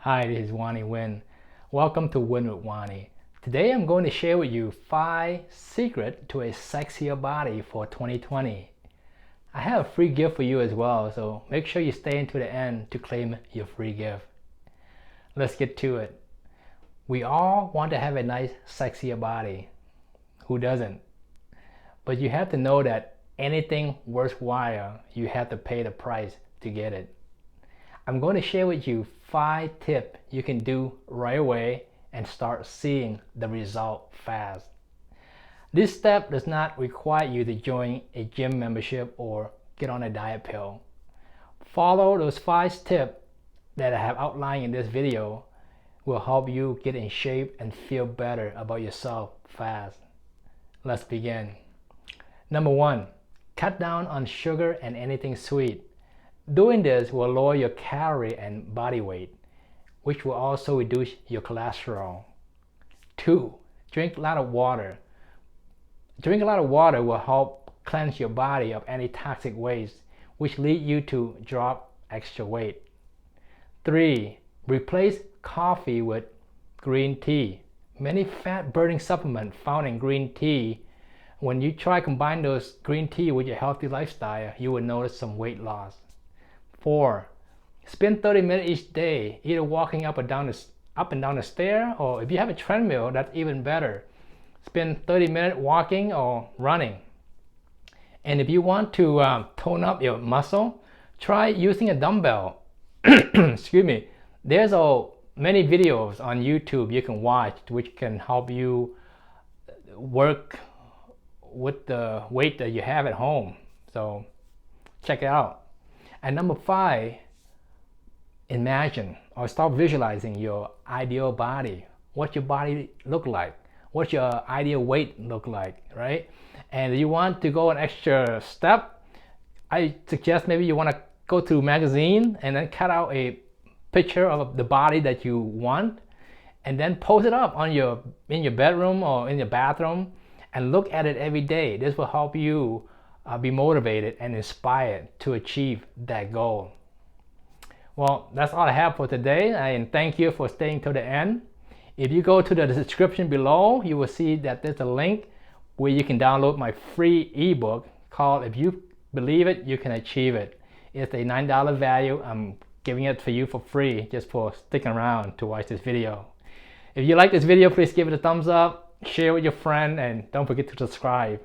Hi, this is Wanny Huynh. Welcome to Win with Wanny. Today I'm going to share with you 5 secrets to a sexier body for 2020. I have a free gift for you as well, so make sure you stay until the end to claim your free gift. Let's get to it. We all want to have a nice, sexier body. Who doesn't? But you have to know that anything worthwhile, you have to pay the price to get it. I'm going to share with you 5 tips you can do right away and start seeing the result fast. This step does not require you to join a gym membership or get on a diet pill. Follow those 5 tips that I have outlined in this video will help you get in shape and feel better about yourself fast. Let's begin. Number 1, cut down on sugar and anything sweet. Doing this will lower your calorie and body weight, which will also reduce your cholesterol. 2, drink a lot of water. Drink a lot of water will help cleanse your body of any toxic waste, which lead you to drop extra weight. 3, replace coffee with green tea. Many fat-burning supplements found in green tea. When you try combine those green tea with your healthy lifestyle, you will notice some weight loss. 4, spend 30 minutes each day either walking up and down the stair, or if you have a treadmill, that's even better. Spend 30 minutes walking or running. And if you want to tone up your muscle, try using a dumbbell. Excuse me. There's many videos on YouTube you can watch which can help you work with the weight that you have at home. So check it out. And number 5, imagine or start visualizing your ideal body. What your body look like, what your ideal weight look like, right? And if you want to go an extra step, I suggest maybe you want to go to a magazine and then cut out a picture of the body that you want and then post it up in your bedroom or in your bathroom and look at it every day. This will help you be motivated and inspired to achieve that goal. Well, that's all I have for today, and thank you for staying till the end. If you go to the description below, you will see that there's a link where you can download my free ebook called If You Believe It, You Can Achieve It. It's a $9 value. I'm giving it for you for free just for sticking around to watch this video. If you like this video, please give it a thumbs up, share with your friend, and don't forget to subscribe.